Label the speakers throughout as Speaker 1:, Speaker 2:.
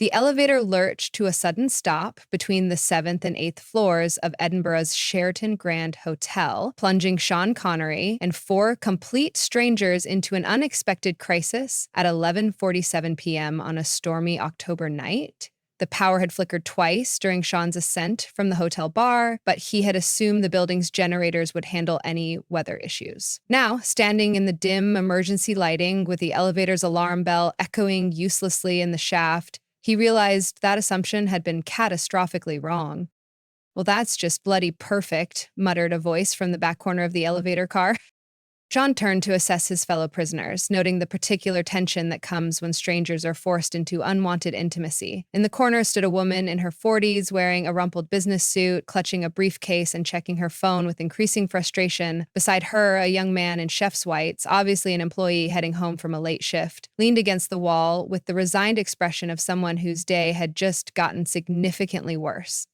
Speaker 1: The elevator lurched to a sudden stop between the 7th and 8th floors of Edinburgh's Sheraton Grand Hotel, plunging Sean Connery and four complete strangers into an unexpected crisis at 11:47 p.m. on a stormy October night. The power had flickered twice during Sean's ascent from the hotel bar, but he had assumed the building's generators would handle any weather issues. Now, standing in the dim emergency lighting with the elevator's alarm bell echoing uselessly in the shaft, he realized that assumption had been catastrophically wrong. "Well, that's just bloody perfect," muttered a voice from the back corner of the elevator car. Sean turned to assess his fellow prisoners, noting the particular tension that comes when strangers are forced into unwanted intimacy. In the corner stood a woman in her 40s wearing a rumpled business suit, clutching a briefcase and checking her phone with increasing frustration. Beside her, a young man in chef's whites, obviously an employee heading home from a late shift, leaned against the wall with the resigned expression of someone whose day had just gotten significantly worse.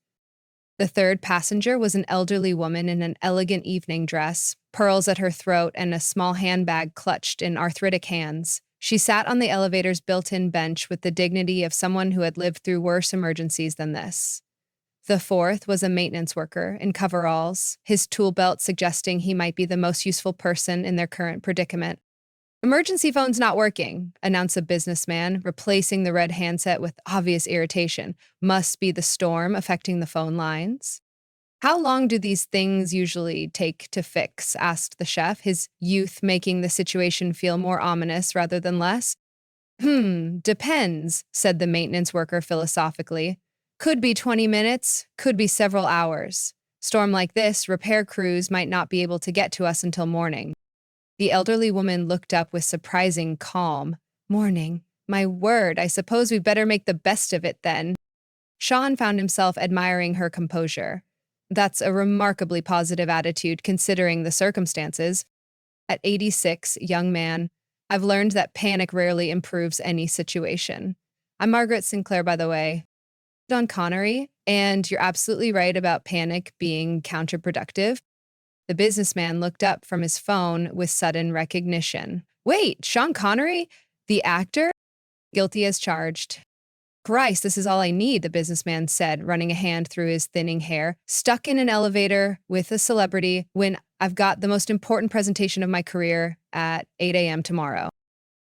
Speaker 1: The third passenger was an elderly woman in an elegant evening dress, pearls at her throat and a small handbag clutched in arthritic hands. She sat on the elevator's built-in bench with the dignity of someone who had lived through worse emergencies than this. The fourth was a maintenance worker in coveralls, his tool belt suggesting he might be the most useful person in their current predicament. "Emergency phone's not working," announced a businessman, replacing the red handset with obvious irritation. "Must be the storm affecting the phone lines." "How long do these things usually take to fix?" asked the chef, his youth making the situation feel more ominous rather than less. Depends," said the maintenance worker philosophically. "Could be 20 minutes, could be several hours. Storm like this, repair crews might not be able to get to us until morning." The elderly woman looked up with surprising calm. "Morning. My word, I suppose we'd better make the best of it then." Sean found himself admiring her composure. That's a remarkably positive attitude considering the circumstances. At 86, young man, I've learned that panic rarely improves any situation. I'm Margaret Sinclair, by the way. Sean Connery, and you're absolutely right about panic being counterproductive. The businessman looked up from his phone with sudden recognition. "Wait, Sean Connery? The actor?" "Guilty as charged." "Christ, this is all I need," the businessman said, running a hand through his thinning hair. "Stuck in an elevator with a celebrity when I've got the most important presentation of my career at 8 a.m. tomorrow."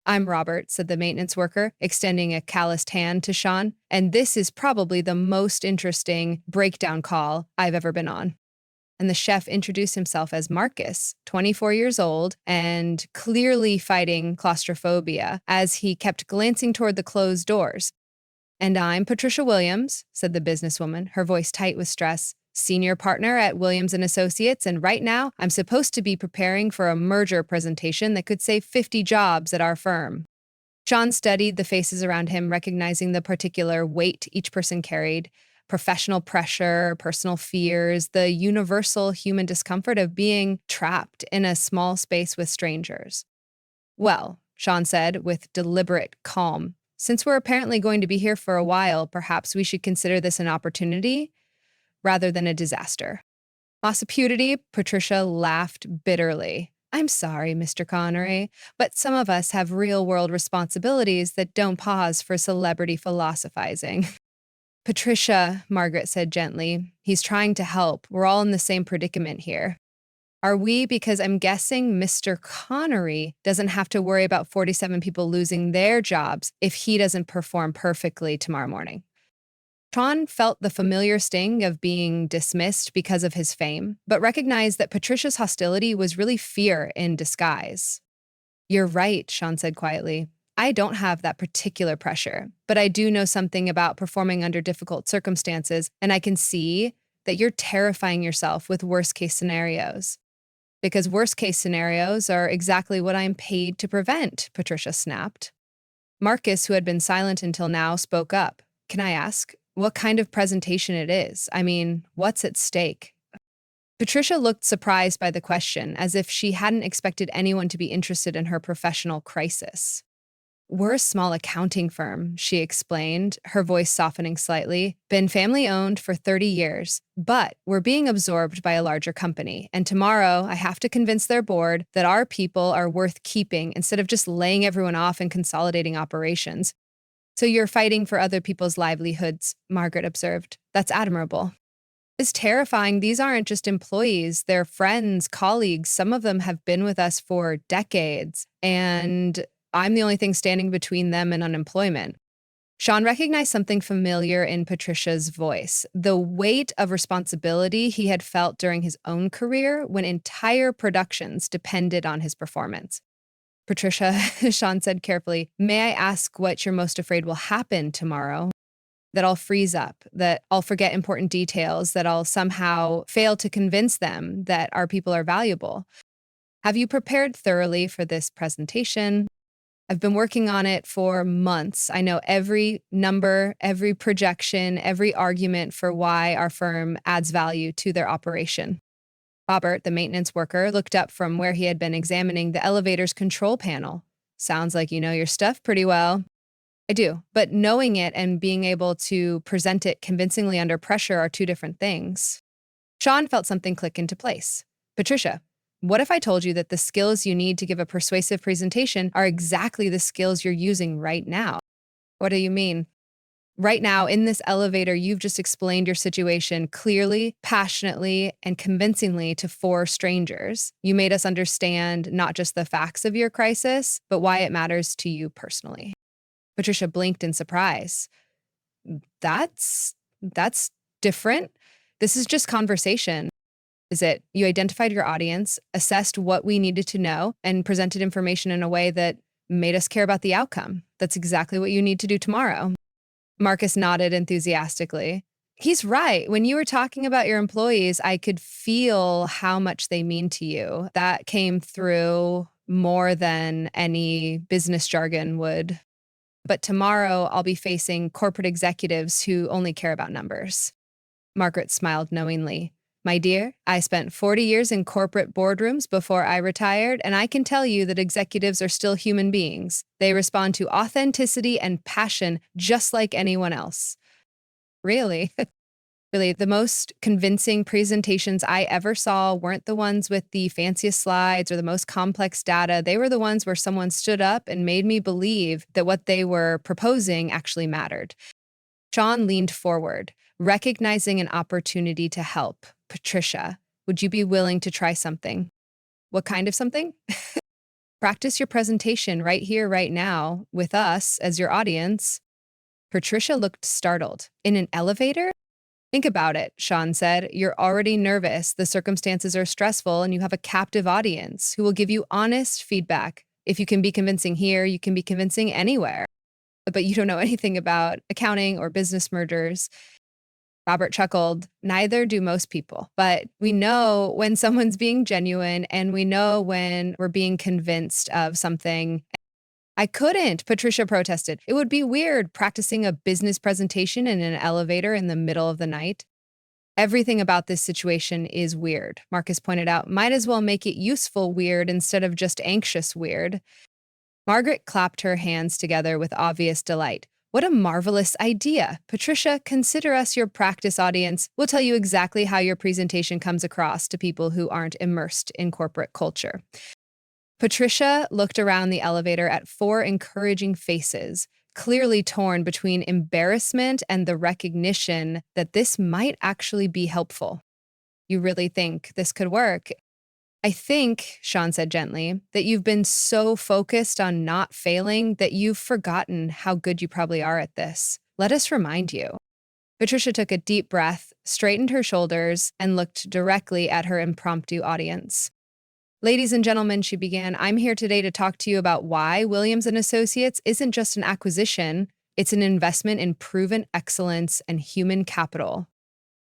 Speaker 1: "I'm Robert," said the maintenance worker, extending a calloused hand to Sean, "and this is probably the most interesting breakdown call I've ever been on." And the chef introduced himself as Marcus, 24 years old, and clearly fighting claustrophobia as he kept glancing toward the closed doors. "And I'm Patricia Williams," said the businesswoman, her voice tight with stress, "senior partner at Williams & Associates, and right now I'm supposed to be preparing for a merger presentation that could save 50 jobs at our firm." Sean studied the faces around him, recognizing the particular weight each person carried. Professional pressure, personal fears, the universal human discomfort of being trapped in a small space with strangers. "Well," Sean said with deliberate calm, "since we're apparently going to be here for a while, perhaps we should consider this an opportunity rather than a disaster." Mossiputity, Patricia laughed bitterly. "I'm sorry, Mr. Connery, but some of us have real-world responsibilities that don't pause for celebrity philosophizing." "Patricia," Margaret said gently, "he's trying to help. We're all in the same predicament here." "Are we? Because I'm guessing Mr. Connery doesn't have to worry about 47 people losing their jobs if he doesn't perform perfectly tomorrow morning." Sean felt the familiar sting of being dismissed because of his fame, but recognized that Patricia's hostility was really fear in disguise. "You're right," Sean said quietly. "I don't have that particular pressure, but I do know something about performing under difficult circumstances, and I can see that you're terrifying yourself with worst-case scenarios." "Because worst-case scenarios are exactly what I'm paid to prevent," Patricia snapped. Marcus, who had been silent until now, spoke up. "Can I ask what kind of presentation it is? I mean, what's at stake?" Patricia looked surprised by the question, as if she hadn't expected anyone to be interested in her professional crisis. "We're a small accounting firm," she explained, her voice softening slightly. "Been family-owned for 30 years, but we're being absorbed by a larger company, and tomorrow I have to convince their board that our people are worth keeping instead of just laying everyone off and consolidating operations." So you're fighting for other people's livelihoods, Margaret observed. That's admirable. It's terrifying. These aren't just employees, they're friends, colleagues. Some of them have been with us for decades, and I'm the only thing standing between them and unemployment. Sean recognized something familiar in Patricia's voice, the weight of responsibility he had felt during his own career when entire productions depended on his performance. Patricia, Sean said carefully, may I ask what you're most afraid will happen tomorrow? That I'll freeze up, that I'll forget important details, that I'll somehow fail to convince them that our people are valuable. Have you prepared thoroughly for this presentation? I've been working on it for months. I know every number, every projection, every argument for why our firm adds value to their operation. Robert, the maintenance worker, looked up from where he had been examining the elevator's control panel. Sounds like you know your stuff pretty well. I do, but knowing it and being able to present it convincingly under pressure are two different things. Sean felt something click into place. Patricia, what if I told you that the skills you need to give a persuasive presentation are exactly the skills you're using right now? What do you mean? Right now, in this elevator, you've just explained your situation clearly, passionately, and convincingly to four strangers. You made us understand not just the facts of your crisis, but why it matters to you personally. Patricia blinked in surprise. That's different. This is just conversation. Is it you identified your audience, assessed what we needed to know, and presented information in a way that made us care about the outcome? That's exactly what you need to do tomorrow. Marcus nodded enthusiastically. He's right. When you were talking about your employees, I could feel how much they mean to you. That came through more than any business jargon would. But tomorrow, I'll be facing corporate executives who only care about numbers. Margaret smiled knowingly. My dear, I spent 40 years in corporate boardrooms before I retired, and I can tell you that executives are still human beings. They respond to authenticity and passion just like anyone else. Really? Really, the most convincing presentations I ever saw weren't the ones with the fanciest slides or the most complex data. They were the ones where someone stood up and made me believe that what they were proposing actually mattered. Sean leaned forward, recognizing an opportunity to help. Patricia, would you be willing to try something? What kind of something? Practice your presentation right here, right now, with us as your audience. Patricia looked startled. In an elevator? Think about it, Sean said. You're already nervous, the circumstances are stressful, and you have a captive audience who will give you honest feedback. If you can be convincing here, you can be convincing anywhere. But you don't know anything about accounting or business mergers. Robert chuckled. Neither do most people. But we know when someone's being genuine, and we know when we're being convinced of something. I couldn't, Patricia protested. It would be weird practicing a business presentation in an elevator in the middle of the night. Everything about this situation is weird, Marcus pointed out. Might as well make it useful weird instead of just anxious weird. Margaret clapped her hands together with obvious delight. What a marvelous idea. Patricia, consider us your practice audience. We'll tell you exactly how your presentation comes across to people who aren't immersed in corporate culture. Patricia looked around the elevator at four encouraging faces, clearly torn between embarrassment and the recognition that this might actually be helpful. You really think this could work? I think, Sean said gently, that you've been so focused on not failing that you've forgotten how good you probably are at this. Let us remind you. Patricia took a deep breath, straightened her shoulders, and looked directly at her impromptu audience. Ladies and gentlemen, she began, I'm here today to talk to you about why Williams & Associates isn't just an acquisition, it's an investment in proven excellence and human capital.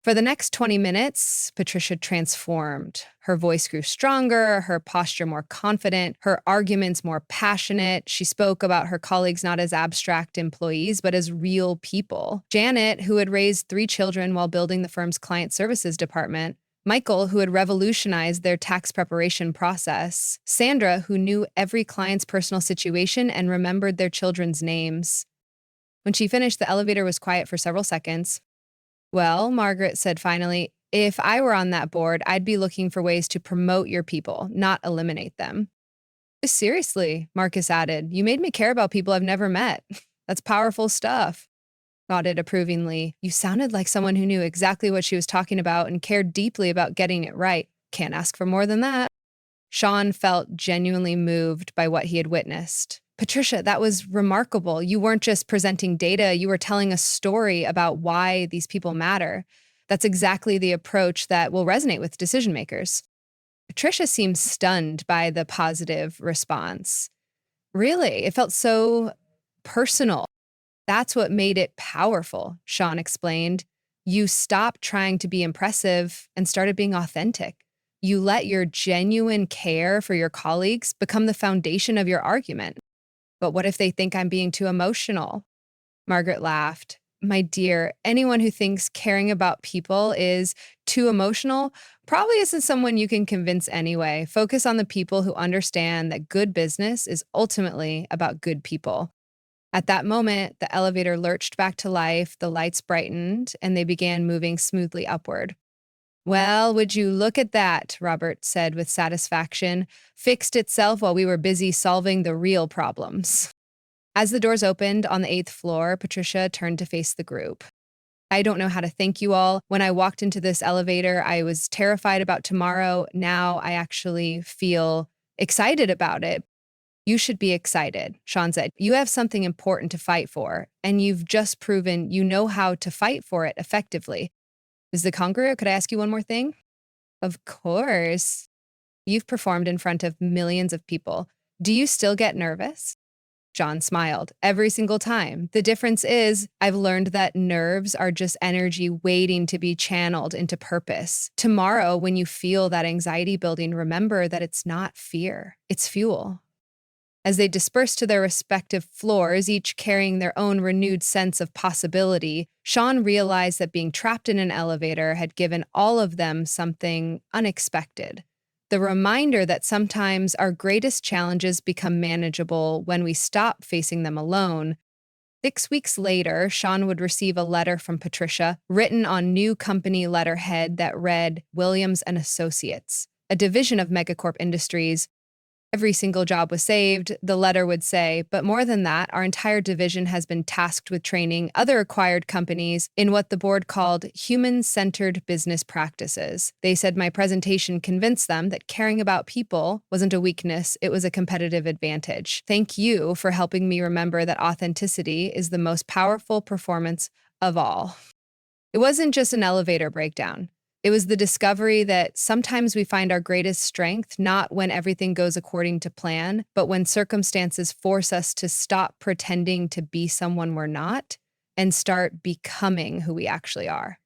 Speaker 1: For the next 20 minutes, Patricia transformed. Her voice grew stronger, her posture more confident, her arguments more passionate. She spoke about her colleagues not as abstract employees, but as real people. Janet, who had raised 3 children while building the firm's client services department. Michael, who had revolutionized their tax preparation process. Sandra, who knew every client's personal situation and remembered their children's names. When she finished, the elevator was quiet for several seconds. Well, Margaret said finally, if I were on that board, I'd be looking for ways to promote your people, not eliminate them. Seriously, Marcus added, you made me care about people I've never met. That's powerful stuff. Nodded approvingly. You sounded like someone who knew exactly what she was talking about and cared deeply about getting it right. Can't ask for more than that. Sean felt genuinely moved by what he had witnessed. Patricia, that was remarkable. You weren't just presenting data, you were telling a story about why these people matter. That's exactly the approach that will resonate with decision makers. Patricia seemed stunned by the positive response. Really, it felt so personal. That's what made it powerful, Sean explained. You stopped trying to be impressive and started being authentic. You let your genuine care for your colleagues become the foundation of your argument. But what if they think I'm being too emotional? Margaret laughed. My dear, anyone who thinks caring about people is too emotional probably isn't someone you can convince anyway. Focus on the people who understand that good business is ultimately about good people. At that moment, the elevator lurched back to life, the lights brightened, and they began moving smoothly upward. Well, would you look at that, Robert said with satisfaction. Fixed itself while we were busy solving the real problems. As the doors opened on the 8th floor, Patricia turned to face the group. I don't know how to thank you all. When I walked into this elevator, I was terrified about tomorrow. Now I actually feel excited about it. You should be excited, Sean said. You have something important to fight for, and you've just proven you know how to fight for it effectively. Is the congruent? Could I ask you one more thing? Of course. You've performed in front of millions of people. Do you still get nervous? John smiled. Every single time. The difference is, I've learned that nerves are just energy waiting to be channeled into purpose. Tomorrow, when you feel that anxiety building, remember that it's not fear, it's fuel. As they dispersed to their respective floors, each carrying their own renewed sense of possibility, Sean realized that being trapped in an elevator had given all of them something unexpected. The reminder that sometimes our greatest challenges become manageable when we stop facing them alone. 6 weeks later, Sean would receive a letter from Patricia, written on new company letterhead that read Williams and Associates, a division of Megacorp Industries. Every single job was saved, the letter would say, but more than that, our entire division has been tasked with training other acquired companies in what the board called human-centered business practices. They said my presentation convinced them that caring about people wasn't a weakness, it was a competitive advantage. Thank you for helping me remember that authenticity is the most powerful performance of all. It wasn't just an elevator breakdown. It was the discovery that sometimes we find our greatest strength not when everything goes according to plan, but when circumstances force us to stop pretending to be someone we're not and start becoming who we actually are.